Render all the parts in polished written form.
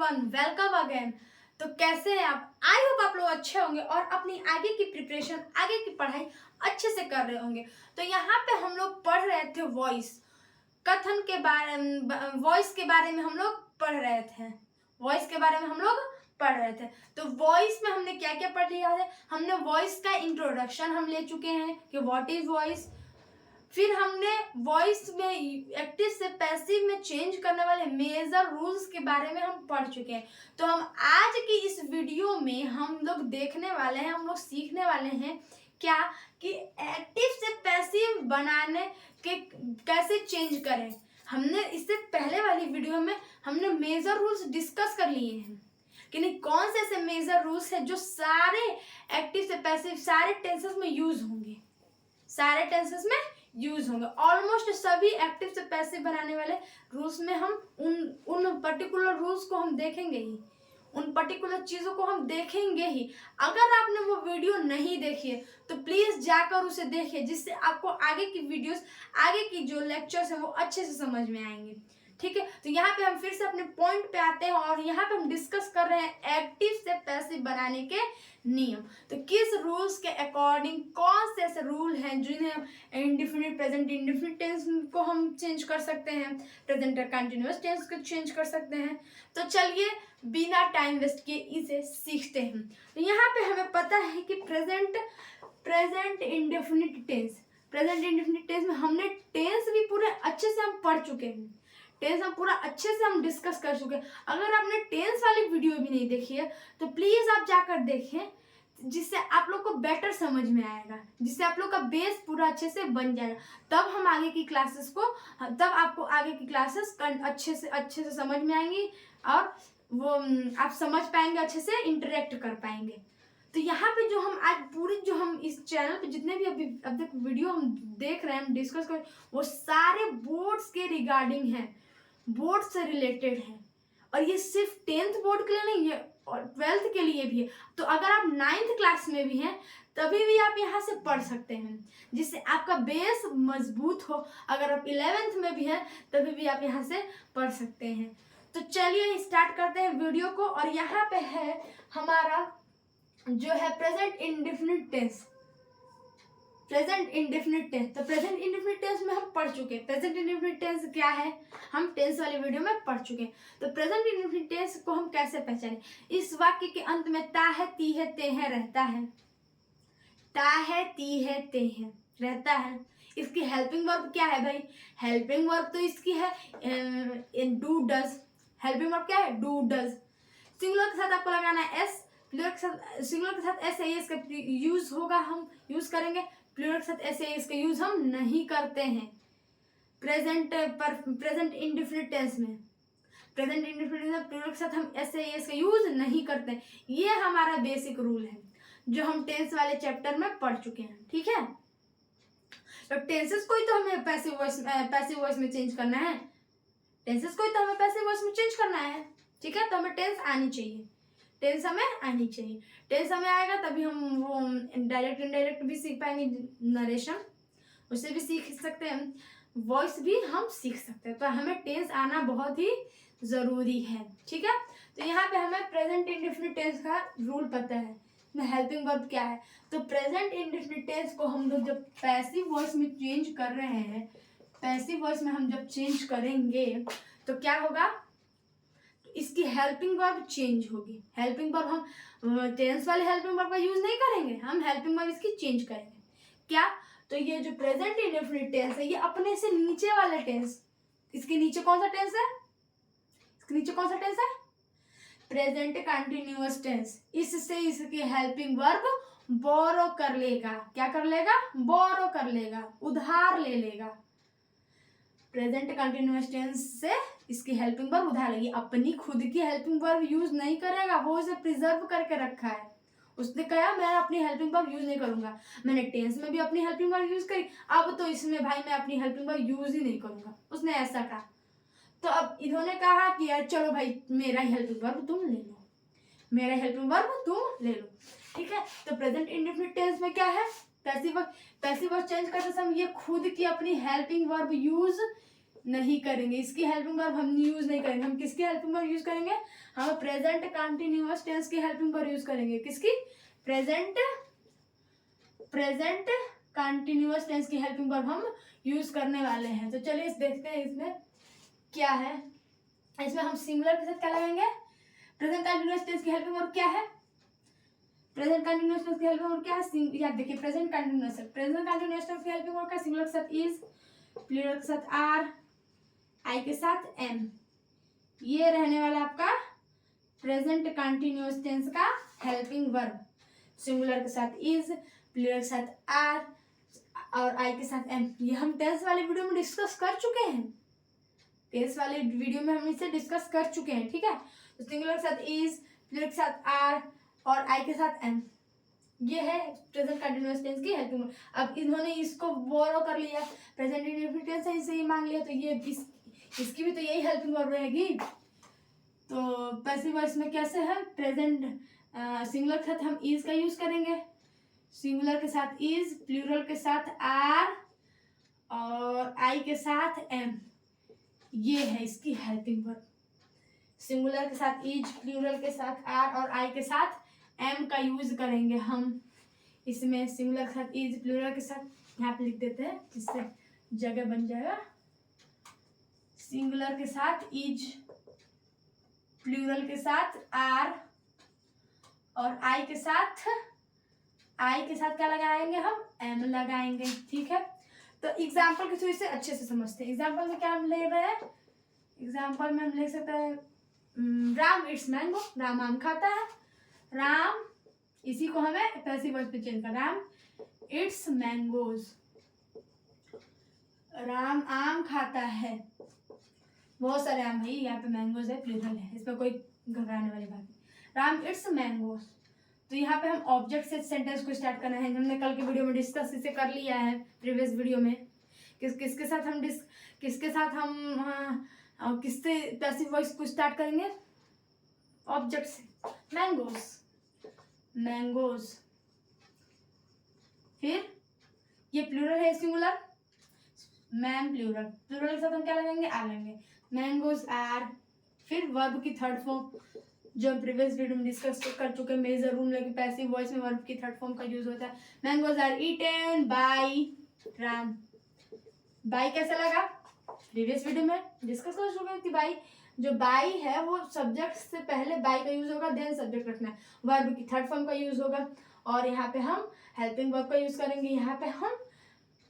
Everyone, welcome again. तो कैसे हैं आप? आई होप आप लोग अच्छे होंगे और अपनी आगे की प्रिपरेशन, आगे की पढ़ाई अच्छे से कर रहे होंगे। तो यहाँ पे हम लोग पढ़ रहे थे वॉइस कथन के बारे में, वॉइस के बारे में हम लोग पढ़ रहे थे। वॉइस के बारे में हम लोग पढ़ रहे थे। तो वॉइस में हमने क्या क्या पढ़ लिया है? हमने वॉइस का इंट्रोडक्शन हम ले चुके हैं कि व्हाट इज वॉइस। फिर हमने वॉइस में एक्टिव से पैसिव में चेंज करने वाले मेजर रूल्स के बारे में हम पढ़ चुके हैं। तो हम आज की इस वीडियो में हम लोग देखने वाले हैं, हम लोग सीखने वाले हैं क्या कि एक्टिव से पैसिव बनाने के कैसे चेंज करें। हमने इससे पहले वाली वीडियो में हमने मेजर रूल्स डिस्कस कर लिए हैं कि नहीं, कौन से ऐसे मेजर रूल्स हैं जो सारे एक्टिव से पैसिव सारे टेंसेस में यूज होंगे, सारे टेंसेस में यूज होंगे। ऑलमोस्ट सभी एक्टिव से पैसिव बनाने वाले रूल्स में हम उन पर्टिकुलर रूल्स को हम देखेंगे ही, उन पर्टिकुलर चीज़ों को हम देखेंगे ही। अगर आपने वो वीडियो नहीं देखी है तो प्लीज़ जाकर उसे देखिए, जिससे आपको आगे की वीडियोस, आगे की जो लेक्चर्स हैं वो अच्छे से समझ में आएंगे। ठीक है, तो यहाँ पे हम फिर से अपने पॉइंट पे आते हैं और यहाँ पे हम डिस्कस कर रहे हैं एक्टिव से पैसिव बनाने के नियम। तो किस रूल्स के अकॉर्डिंग कौन से ऐसे रूल हैं जिन्हें हम इंडेफिनिट, प्रेजेंट इंडेफिनिट टेंस को हम चेंज कर सकते हैं, प्रेजेंट कंटिन्यूअस टेंस को चेंज कर सकते हैं। तो चलिए बिना टाइम वेस्ट किए इसे सीखते हैं। तो यहाँ पे हमें पता है कि प्रेजेंट इंडेफिनिट टेंस में हमने टेंस भी पूरे अच्छे से हम पढ़ चुके हैं, टेंस हम पूरा अच्छे से हम डिस्कस कर चुके हैं। अगर आपने टेंस वाली वीडियो भी नहीं देखी है तो प्लीज आप जाकर देखें, जिससे आप लोग को बेटर समझ में आएगा, जिससे आप लोग का बेस पूरा अच्छे से बन जाएगा। तब हम आगे की क्लासेस को, तब आपको आगे की क्लासेस अच्छे से समझ में आएंगी और वो आप समझ पाएंगे, अच्छे से इंटरेक्ट कर पाएंगे। तो यहाँ पे जो हम आज पूरी, जो हम इस चैनल पे जितने भी अभी अब तक वीडियो हम देख रहे हैं, हम डिस्कस कर, वो सारे बोर्ड्स के रिगार्डिंग हैं, बोर्ड से रिलेटेड है। और ये सिर्फ 10th बोर्ड के लिए नहीं है और 12th के लिए भी है। तो अगर आप 9th क्लास में भी हैं तभी भी आप यहाँ से पढ़ सकते हैं, जिससे आपका बेस मजबूत हो। अगर आप 11th में भी हैं तभी भी आप यहाँ से पढ़ सकते हैं। तो चलिए स्टार्ट करते हैं वीडियो को। और यहाँ पे है हमारा जो है present indefinite tense. Present indefinite tense, तो प्रेजेंट इंडेफिनिट टेंस में हम पढ़ चुके हैं। प्रेजेंट इंडेफिनिट टेंस क्या है हम टेंस वाली वीडियो में पढ़ चुके हैं। तो प्रेजेंट इंडेफिनिट टेंस को हम कैसे पहचानें? इस वाक्य के अंत में ता है, ती है, ते है रहता है, ता है, ती है, ते है रहता है। इसकी हेल्पिंग वर्ब क्या है भाई? हेल्पिंग वर्ब तो इसकी है डू डज। हेल्पिंग वर्ब क्या है? Do does. सिंगुलर के साथ आपको लगाना है एस, प्लूरल के साथ, सिंगुलर के साथ एस है, इसका यूज होगा, हम यूज करेंगे। प्लूरल के साथ ऐसे इसका यूज हम नहीं करते हैं प्रेजेंट इंडेफिनिट टेंस में। प्रेजेंट इंडेफिनिट में प्लूरल के साथ हम ऐसे इसका यूज नहीं करते हैं। ये हमारा बेसिक रूल है जो हम टेंस वाले चैप्टर में पढ़ चुके हैं। ठीक है, तो टेंसेस को ही तो हमें पैसिव वॉइस में चेंज करना है, टेंसेस को ही तो हमें पैसिव वॉइस में चेंज करना है। ठीक है, तो हमें टेंस आनी चाहिए, टेंस हमें आनी चाहिए। टेंस हमें आएगा तभी हम वो डायरेक्ट इनडायरेक्ट भी सीख पाएंगे, नरेशन उसे भी सीख सकते हैं, वॉइस भी हम सीख सकते हैं। तो हमें टेंस आना बहुत ही ज़रूरी है। ठीक है, तो यहाँ पे हमें प्रेजेंट इंडेफिनिट टेंस का रूल पता है, हेल्पिंग वर्ब क्या है। तो प्रेजेंट इंडेफिनिट टेंस को हम लोग जब पैसिव वॉइस में चेंज कर रहे हैं, पैसिव वॉइस में हम जब चेंज करेंगे तो क्या होगा? इसकी हेल्पिंग वर्ब चेंज होगी। हेल्पिंग वर्ब हम टेंस वाले हेल्पिंग वर्ब का यूज नहीं करेंगे, हम हेल्पिंग वर्ब इसकी चेंज करेंगे। क्या? तो ये जो प्रेजेंट इंडेफिनिट टेंस है ये अपने से नीचे वाला टेंस, इसके नीचे कौन सा टेंस है? इसके नीचे कौन सा टेंस है? Present continuous tense. इससे इसकी हेल्पिंग वर्ब बोरो कर लेगा। क्या कर लेगा? बोरो कर लेगा, उधार ले लेगा। प्रेजेंट कंटिन्यूअस टेंस से इसकी हेल्पिंग वर्ब उधार लेगी, अपनी खुद की हेल्पिंग वर्ब यूज नहीं करेगा, वो इसे प्रिजर्व करके रखा है। उसने कहा मैं अपनी हेल्पिंग वर्ब यूज नहीं करूंगा, मैंने टेंस में भी अपनी हेल्पिंग वर्ब यूज करी, अब तो इसमें भाई मैं अपनी हेल्पिंग वर्ब यूज ही नहीं करूंगा, उसने ऐसा कहा। तो अब इन्होंने कहा कि यार चलो भाई मेरा हेल्पिंग वर्ब तुम ले लो, मेरा हेल्पिंग वर्ब तुम ले लो। ठीक है, तो प्रेजेंट इंडेफिनिट टेंस में क्या है? पैसिव वर्ब चेंज करते समय ये खुद की अपनी हेल्पिंग वर्ब यूज नहीं करेंगे, इसकी हेल्पिंग वर्ब हम यूज नहीं करेंगे। हम किसकी हेल्पिंग वर्ब यूज करेंगे? हम प्रेजेंट कंटिन्यूअस टेंस की हेल्पिंग वर्ब यूज करेंगे। किसकी? प्रेजेंट कंटिन्यूअस टेंस की हेल्पिंग वर्ब हम यूज करने वाले हैं। तो चलिए देखते हैं इसमें क्या है। इसमें हम सिंगुलर के साथ क्या लगाएंगे? प्रेजेंट कंटिन्यूअस टेंस की हेल्पिंग वर्ब क्या है? प्रेजेंट कंटिन्यूअस टेंस की हेल्पिंग वर्ब क्या है? याद देखिए, प्रेजेंट कंटिन्यूअस टेंस की हेल्पिंग वर्ब का सिंगुलर के साथ इज, प्लूरल के साथ आर, आई के साथ एम। ये रहने वाला आपका प्रेजेंट कंटिन्यूअस टेंस का हेल्पिंग वर्ब। सिंगुलर के साथ इज, प्लूरल के साथ आर और आई के साथ एम। ये हम टेंस वाले वीडियो में डिस्कस कर चुके हैं। टेंस वाले वीडियो में हम इसे डिस्कस कर चुके हैं, ठीक है। तो सिंगुलर के साथ इज, प्लूरल के साथ आर और आई के साथ एम। ये है प्रेजेंट कंटिन्यूअस टेंस की हेल्पिंग वर्ब। अब इन्होंने इसको बोरो कर लिया, प्रेजेंट इंडेफिनिट टेंस है, इसे ही मान लिया, तो ये इसकी भी तो यही हेल्पिंग वर्ब रहेगी। तो पैसिव वॉइस में कैसे है? प्रेजेंट सिंगुलर के साथ हम इज का यूज करेंगे, सिंगुलर के साथ इज, प्लूरल के साथ आर और आई के साथ एम। ये है इसकी हेल्पिंग वर्ब। सिंगुलर के साथ इज, प्लूरल के साथ आर और आई के साथ एम का यूज करेंगे हम इसमें। सिंगुलर के साथ इज, प्लूरल के साथ यहाँ पे लिख देते हैं, जिससे जगह बन जाएगा। सिंगुलर के साथ इज, प्लूरल के साथ आर और आई के साथ क्या लगाएंगे हम? एम लगाएंगे, ठीक है। तो एग्जाम्पल के थ्रू इसे अच्छे से समझते हैं। एग्जाम्पल में क्या हम ले रहे हैं? एग्जाम्पल में हम लिख सकते हैं राम इट्स मैंगो, राम आम खाता है। राम, इसी को हमें पैसिव वॉइस पे चेंज करना। राम इट्स मैंगोज, राम आम खाता है। बहुत सारे आम है, यहाँ पे मैंगोज है, प्लूरल है, इसमें कोई घबराने वाली बात नहीं। Ram it's mangoes. तो यहाँ पे हम ऑब्जेक्ट से सेंटेंस को स्टार्ट करना है। हमने कल के वीडियो में डिस्कस इसे कर लिया है, प्रीवियस वीडियो में। किसके साथ हम किससे पैसिव वॉइस को स्टार्ट करेंगे? ऑब्जेक्ट से। मैंगोज। फिर ये प्लूरल है, सिंगुलर, मैम प्लूरल के साथ हम क्या लगाएंगे? आर लगाएंगे। Mangoes are. फिर वर्ब की थर्ड फॉर्म, जो हम प्रीवियस वीडियो में डिस्कस कर चुके हैं, मेजर रूल में पैसिव वॉइस में वर्ब की थर्ड फॉर्म का यूज होता है। Mangoes are eaten by Ram. By कैसे लगा? प्रीवियस वीडियो में डिस्कस कर चुके हैं कि बाय, जो बाय है वो सब्जेक्ट से पहले बाय का यूज होगा, देन सब्जेक्ट रखना है। वर्ब की थर्ड फॉर्म का यूज होगा और यहाँ पे हम हेल्पिंग वर्ब का यूज करेंगे, यहाँ पे हम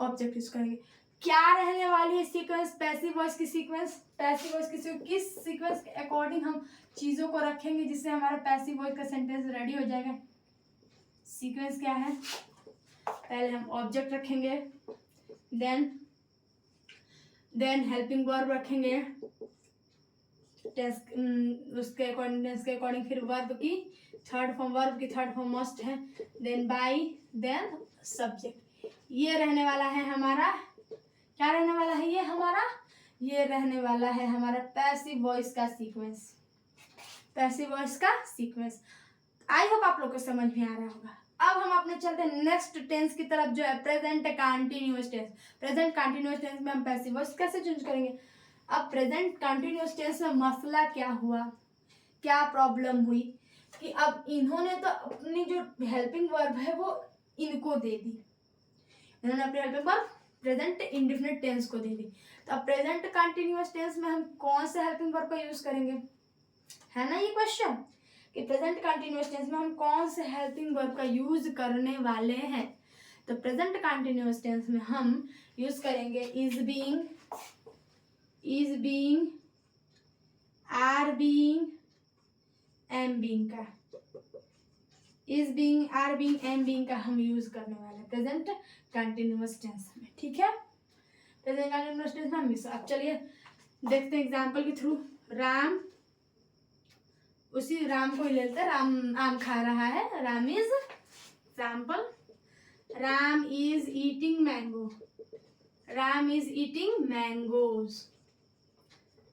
ऑब्जेक्ट यूज करेंगे। क्या रहने वाली है सीक्वेंस? पैसिव वॉइस की सीक्वेंस। पैसिव वॉइस की किस सीक्वेंस के अकॉर्डिंग हम चीजों को रखेंगे जिससे हमारा पैसिव वॉइस का सेंटेंस रेडी हो जाएगा? सीक्वेंस क्या है? पहले हम ऑब्जेक्ट रखेंगे, देन हेल्पिंग वर्ब रखेंगे उसके अकॉर्डिंग, फिर वर्ब की थर्ड फॉर्म मस्ट है, देन बाय, देन सब्जेक्ट। ये रहने वाला है हमारा, क्या रहने वाला है ये हमारा? ये रहने वाला है हमारा पैसिव वॉइस का सीक्वेंस। पैसिव वॉइस का सीक्वेंस। आई होप आप लोग को समझ में आ रहा होगा। अब हम अपने चलते हैं नेक्स्ट टेंस की तरफ, जो है present continuous tense. Present continuous tense में हम पैसिव वॉइस कैसे चेंज करेंगे? अब प्रेजेंट कंटिन्यूअस टेंस में मसला क्या हुआ, क्या प्रॉब्लम हुई कि अब इन्होंने तो अपनी जो हेल्पिंग वर्ब है वो इनको दे दी। इन्होंने अपनी helping verb present indefinite tense को दे दी। तो अब प्रेजेंट कंटिन्यूअस टेंस में हम कौन से हेल्पिंग वर्ब का यूज करेंगे? है ना ये क्वेश्चन कि प्रेजेंट कंटिन्यूअस टेंस में हम कौन से हेल्पिंग वर्ब का यूज करने वाले हैं? तो प्रेजेंट कंटिन्यूअस टेंस में हम यूज करेंगे is being, are being, am being का। Is being, are being, am being का हम यूज करने वाले हैं प्रेजेंट कंटिन्यूअस टेंस में, ठीक है। प्रेजेंट कंटिन्यूअस टेंस में हम अब चलिए देखते हैं एग्जांपल के थ्रू। राम, उसी राम को ही लेते हैं, राम आम खा रहा है। Ram is, example, Ram is eating mango, Ram is eating mangoes.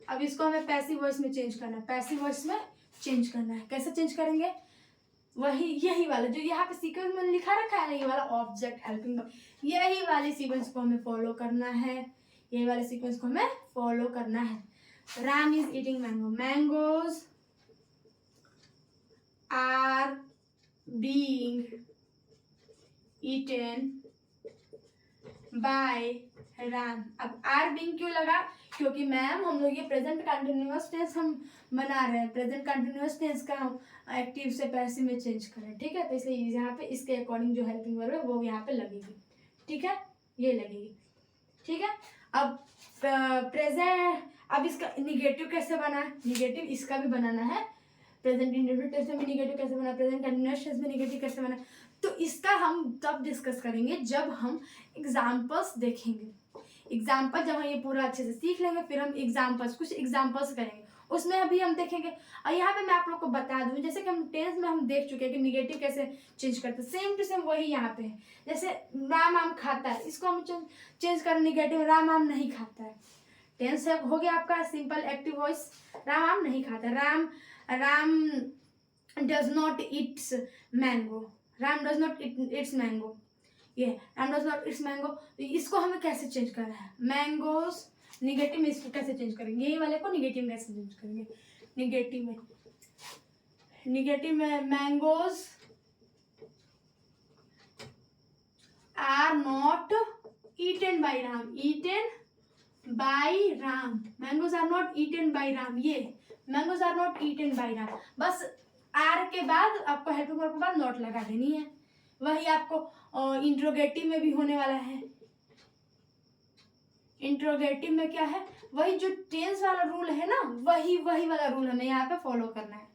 अब इसको हमें पैसिव वॉइस में चेंज करना है, पैसिव वॉइस में चेंज करना है। कैसे चेंज करेंगे? वही यही वाला जो यहाँ पे सीक्वेंस में लिखा रखा है ना, ये वाला ऑब्जेक्ट हेल्पिंग वर्ब, यही वाली सीक्वेंस को हमें फॉलो करना है, यही वाले सीक्वेंस को हमें फॉलो करना है। Ram is eating mango, mangoes are being eaten by Ram. अब आर बीइंग क्यों लगा? क्योंकि मैम हम लोग ये प्रेजेंट कंटिन्यूअस टेंस हम बना रहे हैं, प्रेजेंट कंटिन्यूअस टेंस का हम एक्टिव से पैसिव में चेंज करें, ठीक है। तो इसलिए यहाँ पे इसके अकॉर्डिंग जो हेल्पिंग वर्ब है वो यहाँ पे लगेगी, ठीक है, ये लगेगी, ठीक है। अब प्रेजेंट, अब इसका निगेटिव कैसे बना है? निगेटिव इसका भी बनाना है। प्रेजेंट इंडेफिनिट टेंस में निगेटिव कैसे बना, प्रेजेंट कंटिन्यूअस टेंस में निगेटिव कैसे बना, तो इसका हम तब डिस्कस करेंगे जब हम एग्जाम्पल्स देखेंगे। एग्जाम्पल जब हम ये पूरा अच्छे से सीख लेंगे फिर हम एग्जाम्पल्स, कुछ एग्जाम्पल्स करेंगे, उसमें अभी हम देखेंगे। और यहाँ पे मैं आप लोग को बता दूं, जैसे कि हम टेंस में हम देख चुके हैं कि निगेटिव कैसे चेंज करते हैं, सेम टू सेम वही यहाँ पे है। जैसे राम आम खाता है, इसको हम चेंज करें निगेटिव, राम आम नहीं खाता है। टेंस हो गया आपका सिंपल एक्टिव वॉइस, राम आम नहीं खाता, Ram does not eats mango, Ram does not eats mango, ये Ram does not eats mango. इसको हमें कैसे चेंज करना है? मैंगोज निगेटिव में इसको कैसे चेंज करेंगे? यही वाले को निगेटिव में कैसे चेंज करेंगे? निगेटिव में mangoes are not eaten by Ram, eaten by Ram, mangoes are not eaten by Ram, ये mangoes are not eaten by Ram. बस आर के बाद आपको हेल्पिंग वर्ब के बाद नॉट लगा देनी है। वही आपको इंट्रोगेटिव में भी होने वाला है। इंट्रोगेटिव में क्या है? वही जो टेंस वाला रूल है ना, वही वाला रूल हमें यहाँ पे फॉलो करना है।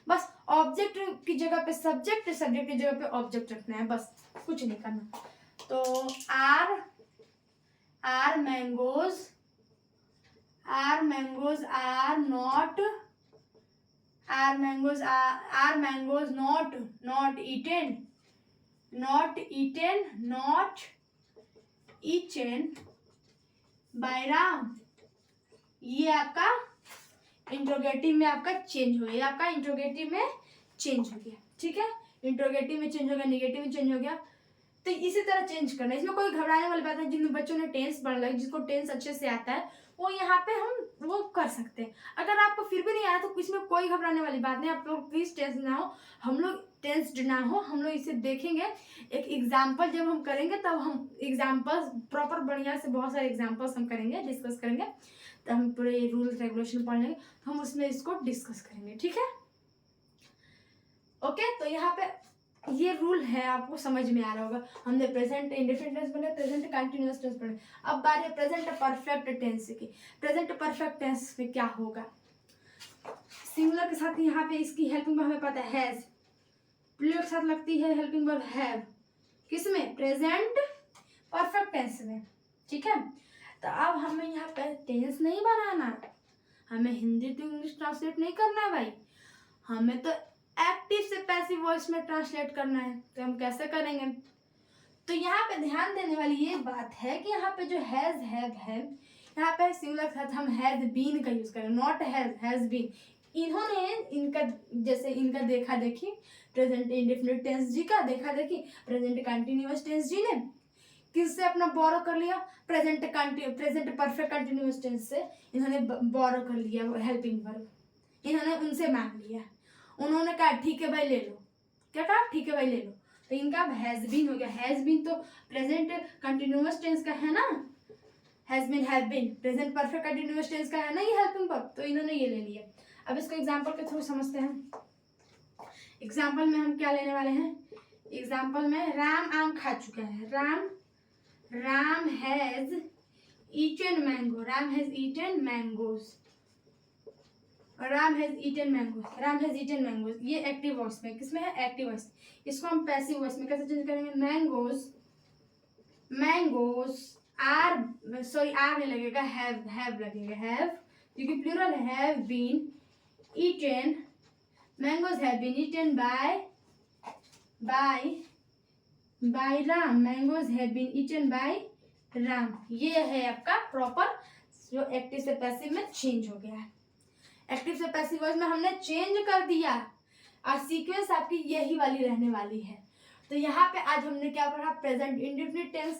बस ऑब्जेक्ट की जगह पे सब्जेक्ट, सब्जेक्ट की जगह पे ऑब्जेक्ट रखना है, बस कुछ नहीं करना। तो are mangoes are not, are mangoes not eaten by Ram. ये आपका इंट्रोगेटिव में आपका चेंज हो गया, आपका इंट्रोगेटिव में चेंज हो गया, ठीक है। इंट्रोगेटिव में चेंज हो गया, निगेटिव में चेंज हो गया। तो इसी तरह चेंज करना है, इसमें कोई घबराने वाली बात नहीं। जिन बच्चों ने टेंस पढ़ लिया, जिसको टेंस अच्छे से आता है, वो यहाँ पे हम वो कर सकते हैं। अगर आपको फिर भी नहीं आया तो इसमें कोई घबराने वाली बात नहीं, आप लोग प्लीज टेंस ना हो, हम लोग टेंस्ड ना हो, हम लोग इसे देखेंगे। एक एग्जाम्पल जब हम करेंगे तब हम एग्जाम्पल्स प्रॉपर बढ़िया से बहुत सारे एग्जाम्पल्स हम करेंगे, डिस्कस करेंगे, तब हम पूरे रूल्स रेगुलेशन पढ़ लेंगे, हम उसमें इसको डिस्कस करेंगे, ठीक है। ओके, तो यहाँ पे ये रूल है, आपको समझ में आ रहा होगा। हमने प्रेजेंट इंडेफिनिट टेंस पढ़े, प्रेजेंट कंटिन्यूअस टेंस पढ़े। अब बात है प्रेजेंट परफेक्ट टेंस की। प्रेजेंट परफेक्ट टेंस में क्या होगा? सिंगुलर के साथ यहाँ पे इसकी हेल्पिंग वर्ब हमें पता है हैज, प्लूरल के साथ लगती है हेल्पिंग वर्ब हैव, किसमें? प्रेजेंट परफेक्ट टेंस में, ठीक है। तो अब हमें यहाँ पे टेंस नहीं बनाना, हमें हिंदी टू इंग्लिश ट्रांसलेट नहीं करना है भाई, हमें तो एक्टिव से पैसिव वॉइस में ट्रांसलेट करना है। तो हम कैसे करेंगे? तो यहाँ पे ध्यान देने वाली ये बात है कि यहाँ पे जो हैज हैव है, यहाँ पे सिंगुलर के साथ हम हैज बीन का यूज करें, नॉट हैज बीन। इन्होंने इनका जैसे इनका देखा देखी, प्रेजेंट इंडेफिनिट टेंस जी का देखा देखी, प्रेजेंट कंटिन्यूअस टेंस जी ने किससे अपना बोरो कर लिया? प्रेजेंट परफेक्ट कंटिन्यूअस टेंस से इन्होंने बोरो कर लिया हेल्पिंग वर्ब, इन्होंने उनसे मांग लिया। उन्होंने कहा ठीक है भाई ले लो, क्या कहा? ठीक है भाई ले लो। तो इनका हैज बीन हो गया। हैज बीन तो प्रेजेंट कंटिन्यूअस टेंस का है ना, has been have been present perfect continuous tense का है ना ये हेल्पिंग वर्ब, तो इन्होंने ये ले लिया। अब इसको एग्जांपल के थ्रू समझते हैं। एग्जांपल में हम क्या लेने वाले हैं? एग्जांपल में राम आम खा चुका है, Ram has eaten mango, Ram has eaten mangoes, Ram has eaten mangoes. ये एक्टिव वॉइस में, किसमें है? Active voice. इसको हम पैसिव वॉइस में कैसे चेंज करेंगे? मैंगोज आर नहीं लगेगा, हैव लगेगा, हैव, क्योंकि plural have been eaten, mangoes have been eaten by Ram, mangoes have been eaten by Ram. ये है आपका प्रॉपर जो एक्टिव से पैसिव में चेंज हो गया है। एक्टिव से पैसिव वॉइस में हमने चेंज कर दिया और सीक्वेंस आपकी यही वाली रहने वाली है। तो यहाँ पे आज हमने क्या पढ़ा? Present indefinite tense,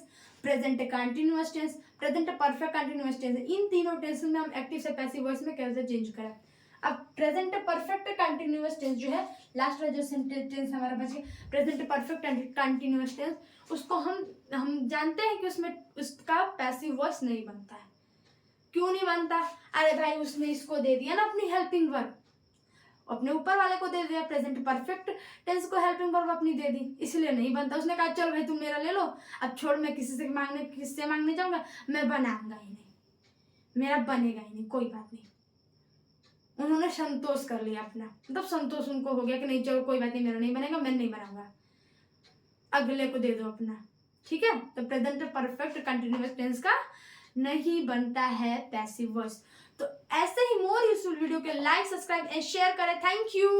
present continuous tense, present perfect continuous tense. इन तीनों टेंस में हम एक्टिव से पैसिव वॉइस में कैसे चेंज करें। अब प्रेजेंट परफेक्ट कंटिन्यूअस टेंस जो है, लास्ट वाला जो सेंटेंस हमारा बच गया प्रेजेंट परफेक्ट कंटिन्यूअस टेंस, उसको हम जानते हैं कि उसमें उसका पैसिव वॉइस नहीं बनता है। क्यों नहीं बनता? अरे भाई उसने इसको दे दिया ना अपनी हेल्पिंग वर्ब, अपने ऊपर वाले को दे दिया, प्रेजेंट परफेक्ट टेंस को हेल्पिंग वर्ब अपनी दे दी, इसलिए नहीं बनता। उसने कहा चल भाई तुम मेरा ले लो, अब छोड़ मैं किससे मांगने जाऊंगा, मैं बनाऊंगा ही नहीं, मेरा बनेगा ही नहीं, कोई बात नहीं। उन्होंने संतोष कर लिया अपना, मतलब संतोष उनको हो गया कि नहीं चलो कोई बात नहीं, मेरा नहीं बनेगा, मैं नहीं बनाऊंगा, अगले को दे दो अपना। ठीक है, तो प्रेजेंट परफेक्ट कंटिन्यूअस टेंस का नहीं बनता है पैसिव वॉइस। तो ऐसे ही मोर यूजफुल वीडियो के लाइक, सब्सक्राइब एंड शेयर करें। Thank you.